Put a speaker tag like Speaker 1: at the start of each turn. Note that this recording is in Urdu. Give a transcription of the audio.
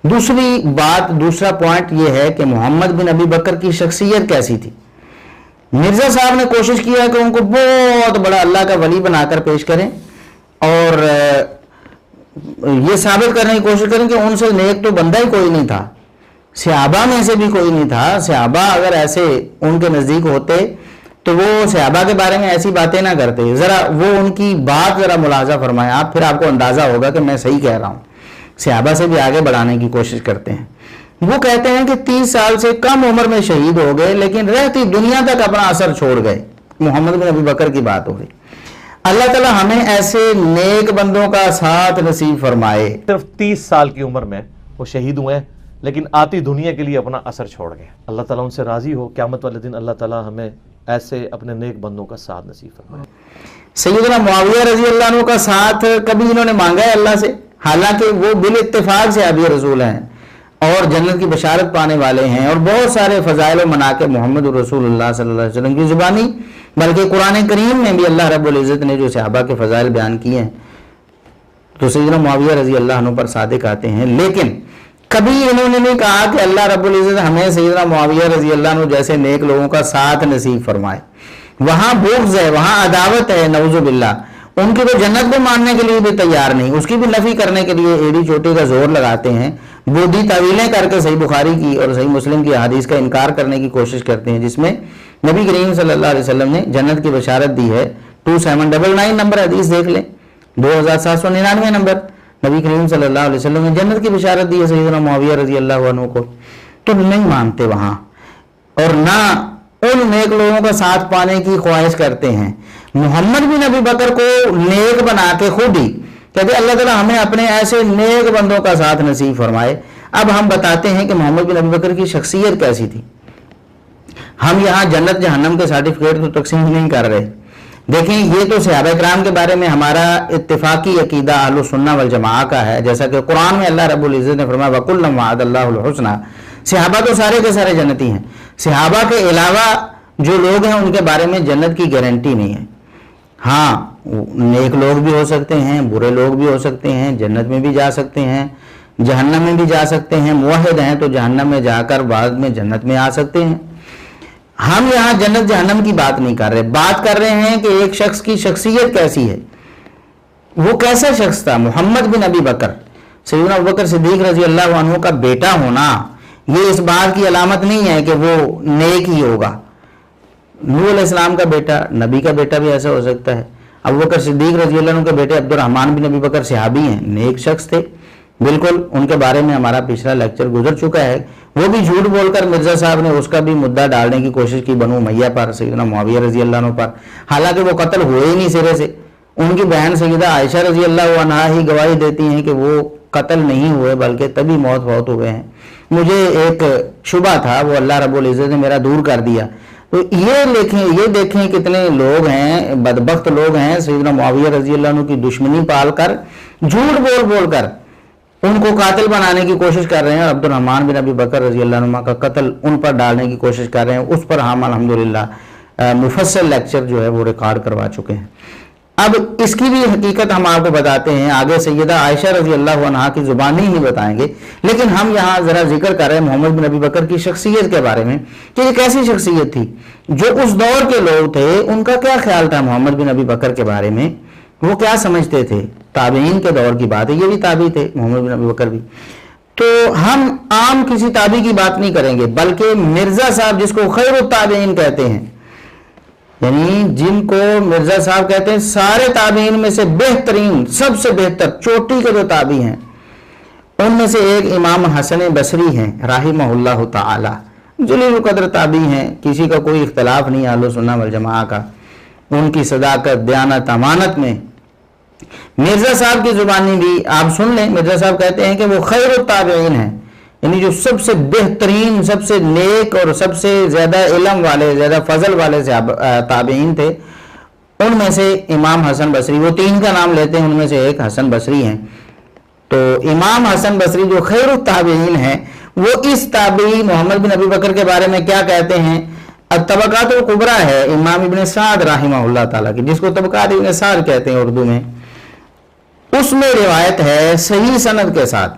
Speaker 1: دوسری بات، دوسرا پوائنٹ یہ ہے کہ محمد بن ابی بکر کی شخصیت کیسی تھی۔ مرزا صاحب نے کوشش کیا کہ ان کو بہت بڑا اللہ کا ولی بنا کر پیش کریں اور یہ ثابت کرنے کی کوشش کریں کہ ان سے نیک تو بندہ ہی کوئی نہیں تھا، صحابہ میں سے بھی کوئی نہیں تھا۔ صحابہ اگر ایسے ان کے نزدیک ہوتے تو وہ صحابہ کے بارے میں ایسی باتیں نہ کرتے۔ ذرا وہ ان کی بات ذرا ملاحظہ فرمائیں آپ، پھر آپ کو اندازہ ہوگا کہ میں صحیح کہہ رہا ہوں۔ صحابہ سے بھی آگے بڑھانے کی کوشش کرتے ہیں۔ وہ کہتے ہیں کہ 30 سال سے کم عمر میں شہید ہو گئے لیکن رہتی دنیا تک اپنا اثر چھوڑ گئے۔ محمد بن ابی بکر کی بات ہو رہی۔ اللہ تعالیٰ ہمیں ایسے نیک بندوں کا ساتھ نصیب فرمائے۔
Speaker 2: صرف 30 سال کی عمر میں وہ شہید ہوئے لیکن آتی دنیا کے لیے اپنا اثر چھوڑ گئے۔ اللہ تعالیٰ ان سے راضی ہو، قیامت والے دن اللہ تعالیٰ ہمیں ایسے اپنے نیک بندوں کا ساتھ نصیب فرمائے۔
Speaker 1: سیدنا معاویہ رضی اللہ عنہ کا ساتھ کبھی انہوں نے مانگا ہے اللہ سے، حالانکہ وہ بالاتفاق صحابی رسول ہیں اور جنت کی بشارت پانے والے ہیں اور بہت سارے فضائل و مناقب محمد رسول اللہ صلی اللہ علیہ وسلم کی زبانی، بلکہ قرآن کریم میں بھی اللہ رب العزت نے جو صحابہ کے فضائل بیان کیے ہیں تو سیدنا معاویہ رضی اللہ عنہ پر صادق آتے ہیں، لیکن کبھی انہوں نے نہیں کہا کہ اللہ رب العزت ہمیں سیدنا معاویہ رضی اللہ عنہ جیسے نیک لوگوں کا ساتھ نصیب فرمائے۔ وہاں بغض ہے، وہاں عداوت ہے، نعوذ باللہ۔ ان کی تو جنت کو ماننے کے لیے بھی تیار نہیں، اس کی بھی نفی کرنے کے لیے ایڑی چوٹی کا زور لگاتے ہیں، بودھی تعویلیں کر کے صحیح بخاری کی اور صحیح مسلم کی حدیث کا انکار کرنے کی کوشش کرتے ہیں جس میں نبی کریم صلی اللہ علیہ وسلم نے جنت کی بشارت دی ہے۔ 2799 نمبر حدیث دیکھ لیں، 2799 نمبر، نبی کریم صلی اللہ علیہ وسلم نے جنت کی بشارت دی ہے سیدنا معاویہ رضی اللہ عنہ کو، تو نہیں مانتے وہاں اور نہ ان نیک لوگوں کا ساتھ پانے کی خواہش کرتے ہیں۔ محمد بن ابی بکر کو نیک بنا کے خود ہی کہتے اللہ تعالیٰ ہمیں اپنے ایسے نیک بندوں کا ساتھ نصیب فرمائے۔ اب ہم بتاتے ہیں کہ محمد بن ابی بکر کی شخصیت کیسی تھی۔ ہم یہاں جنت جہنم کے سرٹیفکیٹ تو تقسیم نہیں کر رہے، دیکھیں یہ تو صحابہ کرام کے بارے میں ہمارا اتفاقی عقیدہ اہل السنہ والجماعہ کا ہے، جیسا کہ قرآن میں اللہ رب العزت نے فرمایا وَكُلًّا وَعَدَ اللَّهُ الْحُسْنَىٰ۔ صحابہ تو سارے کے سارے جنتی ہیں، صحابہ کے علاوہ جو لوگ ہیں ان کے بارے میں جنت کی گارنٹی نہیں ہے۔ ہاں نیک لوگ بھی ہو سکتے ہیں، برے لوگ بھی ہو سکتے ہیں، جنت میں بھی جا سکتے ہیں، جہنم میں بھی جا سکتے ہیں، موحد ہیں تو جہنم میں جا کر بعد میں جنت میں آ سکتے ہیں۔ ہم یہاں جنت جہنم کی بات نہیں کر رہے، بات کر رہے ہیں کہ ایک شخص کی شخصیت کیسی ہے، وہ کیسا شخص تھا۔ محمد بن ابی بکر، سیدنا ابوبکر صدیق رضی اللہ عنہ کا بیٹا ہونا یہ اس بات کی علامت نہیں ہے کہ وہ نیک ہی ہوگا۔ نوح علیہ السلام کا بیٹا، نبی کا بیٹا بھی ایسا ہو سکتا ہے۔ ابوبکر صدیق رضی اللہ عنہ کے بیٹے عبد الرحمن بن ابی بکر صحابی ہیں، نیک شخص تھے، بالکل ان کے بارے میں ہمارا پچھلا لیکچر گزر چکا ہے۔ وہ بھی جھوٹ بول کر مرزا صاحب نے اس کا بھی مدعا ڈالنے کی کوشش کی بنو امیہ پر، سیدنا معاویہ رضی اللہ عنہ پر، حالانکہ وہ قتل ہوئے ہی نہیں سرے سے۔ ان کی بہن سیدہ عائشہ رضی اللہ عنہا ہی گواہی دیتی ہیں کہ وہ قتل نہیں ہوئے بلکہ تبھی موت بہت ہو گئے ہیں۔ مجھے ایک شبہ تھا، وہ اللہ رب العزت نے میرا دور کر دیا۔ تو یہ دیکھیں کتنے لوگ ہیں، بدبخت لوگ ہیں، سیدنا معاویہ رضی اللہ عنہ کی دشمنی پال کر جھوٹ بول کر ان کو قاتل بنانے کی کوشش کر رہے ہیں، اور عبد الرحمن بن ابی بکر رضی اللہ عنہ کا قتل ان پر ڈالنے کی کوشش کر رہے ہیں۔ اس پر ہم الحمدللہ مفصل لیکچر جو ہے وہ ریکارڈ کروا چکے ہیں۔ اب اس کی بھی حقیقت ہم آپ کو بتاتے ہیں، آگے سیدہ عائشہ رضی اللہ عنہا کی زبانی ہی بتائیں گے، لیکن ہم یہاں ذرا ذکر کر رہے ہیں محمد بن ابی بکر کی شخصیت کے بارے میں کہ یہ کیسی شخصیت تھی۔ جو اس دور کے لوگ تھے ان کا کیا خیال تھا محمد بن ابی بکر کے بارے میں، وہ کیا سمجھتے تھے۔ تابعین کے دور کی بات ہے، یہ بھی تابعی تھے محمد بن ابی بکر بھی۔ تو ہم عام کسی تابعی کی بات نہیں کریں گے، بلکہ مرزا صاحب جس کو خیر التابعین کہتے ہیں، یعنی جن کو مرزا صاحب کہتے ہیں سارے تابعین میں سے بہترین، سب سے بہتر چوٹی کے جو تابعی ہیں، ان میں سے ایک امام حسن بصری ہیں رحمہ اللہ تعالی، جلیل القدر تابعی ہیں، کسی کا کوئی اختلاف نہیں اہل سنہ والجماعہ کا ان کی صداقت، دیانت، امانت میں۔ مرزا صاحب کی زبانی بھی آپ سن لیں، مرزا صاحب کہتے ہیں کہ وہ خیر التابعین ہیں، یعنی جو سب سے بہترین، سب سے نیک اور سب سے زیادہ علم والے، زیادہ فضل والے تابعین تھے۔ ان میں سے امام حسن بصری، وہ تین کا نام لیتے ہیں، ان میں سے ایک حسن بصری ہیں۔ تو امام حسن بصری جو خیر التابعین ہیں، وہ اس تابعی محمد بن ابی بکر کے بارے میں کیا کہتے ہیں؟ الطبقات الکبریٰ ہے امام ابن سعد رحمہ اللہ تعالیٰ کی، جس کو طبقات ابن سعد کہتے ہیں اردو میں، اس میں روایت ہے صحیح سند کے ساتھ